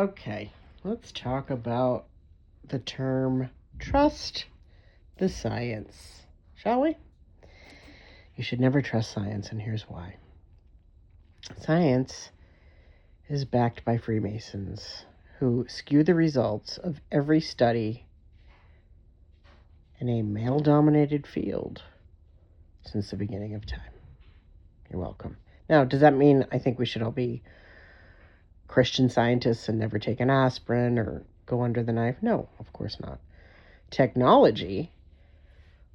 Okay, let's talk about the term trust the science, shall we? You should never trust science, and here's why. Science is backed by Freemasons who skew the results of every study in a male dominated field since the beginning of time. You're welcome. Now, does that mean I think we should all be Christian scientists and never take an aspirin or go under the knife? No, of course not. Technology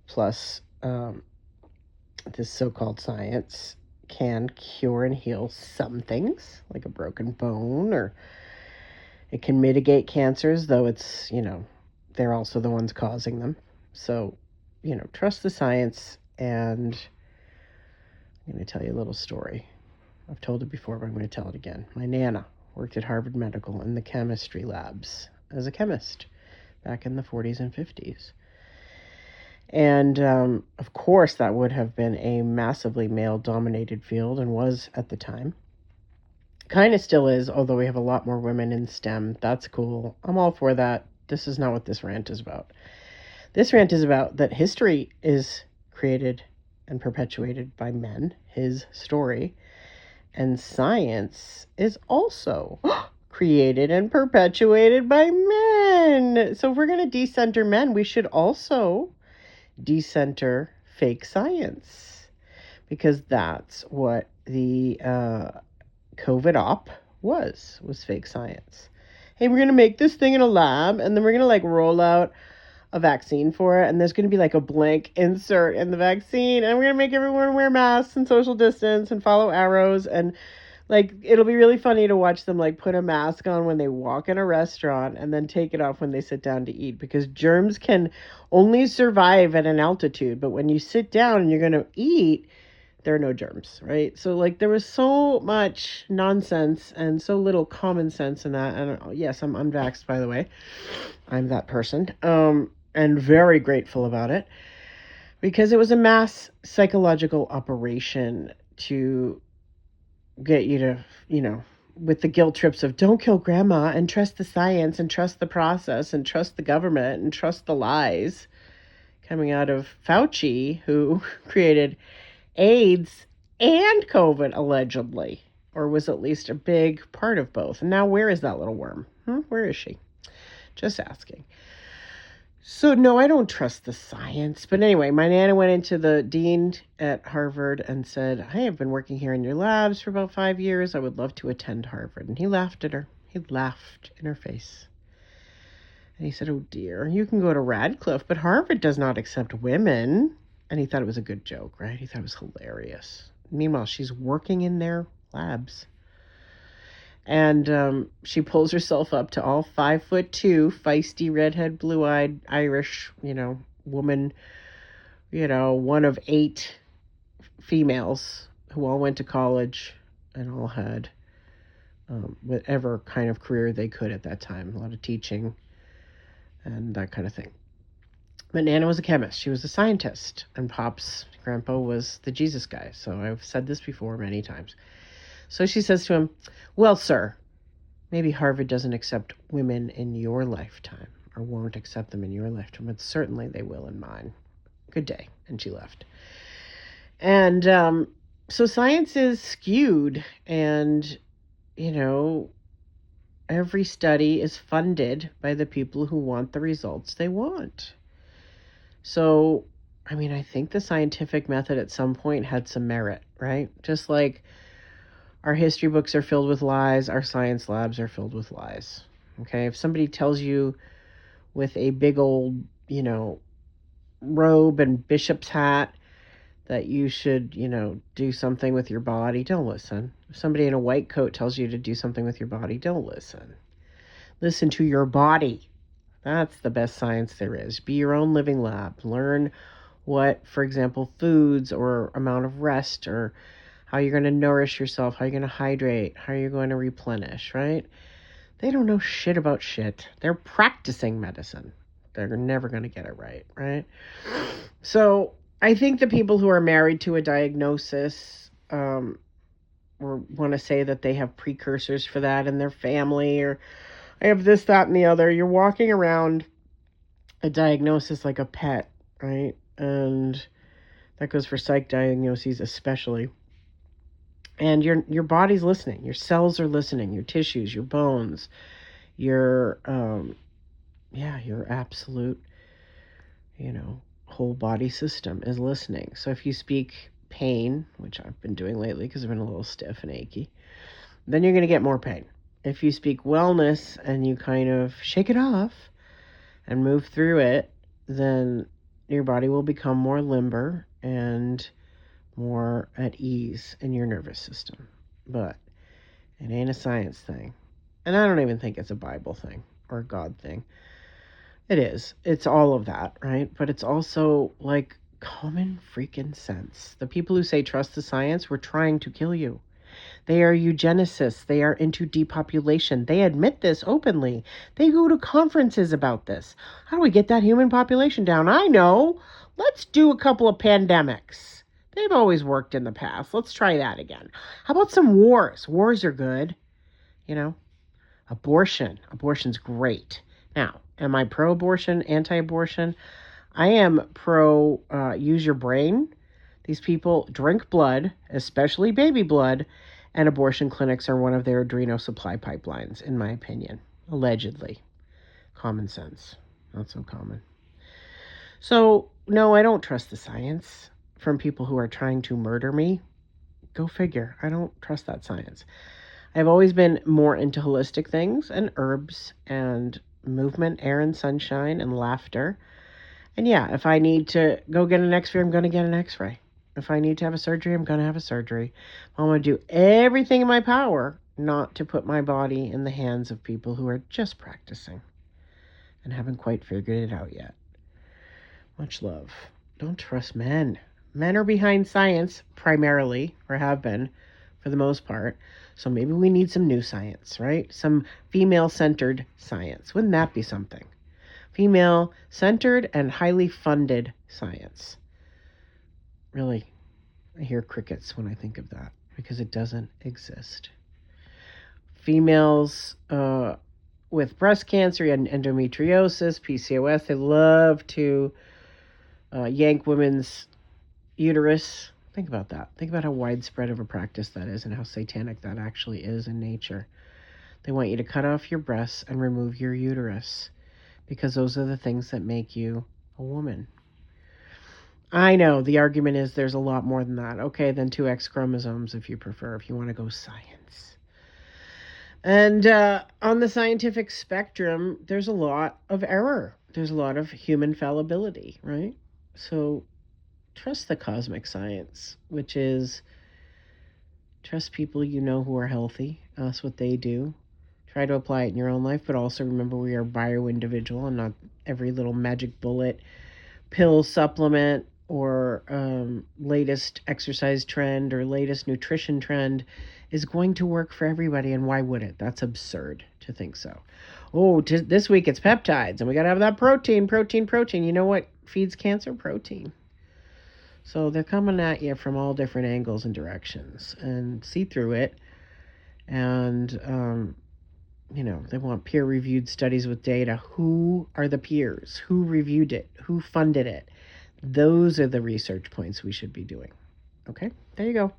plus this so-called science can cure and heal some things, like a broken bone, or it can mitigate cancers, though it's, they're also the ones causing them. So, trust the science. And I'm going to tell you a little story. I've told it before, but I'm going to tell it again. My Nana worked at Harvard Medical in the chemistry labs as a chemist back in the 40s and 50s. And, of course, that would have been a massively male-dominated field and was at the time. Kind of still is, although we have a lot more women in STEM. That's cool. I'm all for that. This is not what this rant is about. This rant is about that history is created and perpetuated by men, his story, and science is also created and perpetuated by men. So if we're going to decenter men, we should also decenter fake science, because that's what the COVID op was fake science. Hey, we're going to make this thing in a lab, and then we're going to roll out a vaccine for it, and there's going to be a blank insert in the vaccine, and we're going to make everyone wear masks and social distance and follow arrows, and it'll be really funny to watch them put a mask on when they walk in a restaurant and then take it off when they sit down to eat, because germs can only survive at an altitude, but when you sit down and you're going to eat, there are no germs, right? So there was so much nonsense and so little common sense in that. And yes, I'm unvaxxed, by the way. I'm that person. And very grateful about it, because it was a mass psychological operation to get you to, with the guilt trips of don't kill grandma and trust the science and trust the process and trust the government and trust the lies coming out of Fauci, who created AIDS and COVID, allegedly, or was at least a big part of both. And now where is that little worm? Where is she? Just asking. So, no, I don't trust the science. But anyway, my Nana went into the dean at Harvard and said, I have been working here in your labs for about 5 years. I would love to attend Harvard. And he laughed at her. He laughed in her face. And he said, oh, dear, you can go to Radcliffe, but Harvard does not accept women. And he thought it was a good joke, right? He thought it was hilarious. Meanwhile, she's working in their labs. And she pulls herself up to all 5'2", feisty, redhead, blue-eyed, Irish, woman, one of 8 females who all went to college and all had whatever kind of career they could at that time. A lot of teaching and that kind of thing. But Nana was a chemist. She was a scientist. And Pop's grandpa was the Jesus guy. So I've said this before many times. So she says to him, well, sir, maybe Harvard doesn't accept women in your lifetime, or won't accept them in your lifetime, but certainly they will in mine. Good day. And she left. And so science is skewed, and, every study is funded by the people who want the results they want. So, I think the scientific method at some point had some merit, right? Just like our history books are filled with lies, our science labs are filled with lies. Okay, if somebody tells you with a big old, robe and bishop's hat that you should, do something with your body, don't listen. If somebody in a white coat tells you to do something with your body, don't listen. Listen to your body. That's the best science there is. Be your own living lab. Learn what, for example, foods or amount of rest, or how you're going to nourish yourself, how you're going to hydrate, how you're going to replenish, right? They don't know shit about shit. They're practicing medicine. They're never going to get it right, right? So I think the people who are married to a diagnosis or want to say that they have precursors for that in their family, or I have this, that, and the other. You're walking around a diagnosis like a pet, right? And that goes for psych diagnoses especially. And your body's listening. Your cells are listening. Your tissues, your bones, your your absolute, whole body system is listening. So if you speak pain, which I've been doing lately because I've been a little stiff and achy, then you're going to get more pain. If you speak wellness and you kind of shake it off and move through it, then your body will become more limber and more at ease in your nervous system. But it ain't a science thing. And I don't even think it's a Bible thing or a God thing. It is. It's all of that, right? But it's also like common freaking sense. The people who say trust the science were trying to kill you. They are eugenicists. They are into depopulation. They admit this openly. They go to conferences about this. How do we get that human population down? I know. Let's do a couple of pandemics. They've always worked in the past. Let's try that again. How about some wars? Wars are good. Abortion. Abortion's great. Now, am I pro-abortion, anti-abortion? I am pro use your brain. These people drink blood, especially baby blood, and abortion clinics are one of their adrenal supply pipelines, in my opinion. Allegedly. Common sense. Not so common. So, no, I don't trust the science from people who are trying to murder me. Go figure. I don't trust that science. I've always been more into holistic things and herbs and movement, air and sunshine and laughter. And yeah, if I need to go get an x-ray, I'm going to get an x-ray. If I need to have a surgery, I'm going to have a surgery. I'm going to do everything in my power not to put my body in the hands of people who are just practicing and haven't quite figured it out yet. Much love. Don't trust men. Men are behind science, primarily, or have been, for the most part. So maybe we need some new science, right? Some female-centered science. Wouldn't that be something? Female-centered and highly funded science. Really, I hear crickets when I think of that because it doesn't exist. Females with breast cancer and endometriosis, PCOS, they love to yank women's uterus. Think about that. Think about how widespread of a practice that is and how satanic that actually is in nature. They want you to cut off your breasts and remove your uterus because those are the things that make you a woman. I know the argument is there's a lot more than that. Okay, then 2X chromosomes if you prefer, if you want to go science. And on the scientific spectrum, there's a lot of error. There's a lot of human fallibility, right? So trust the cosmic science, which is trust people you know who are healthy. Ask what they do. Try to apply it in your own life, but also remember we are bio-individual and not every little magic bullet, pill, supplement, or latest exercise trend or latest nutrition trend is going to work for everybody. And why would it? That's absurd to think so. Oh, this week it's peptides and we got to have that protein. You know what feeds cancer? Protein. So they're coming at you from all different angles and directions, and see through it. And, they want peer-reviewed studies with data. Who are the peers? Who reviewed it? Who funded it? Those are the research points we should be doing. Okay, there you go.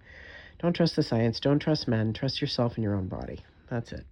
Don't trust the science. Don't trust men. Trust yourself and your own body. That's it.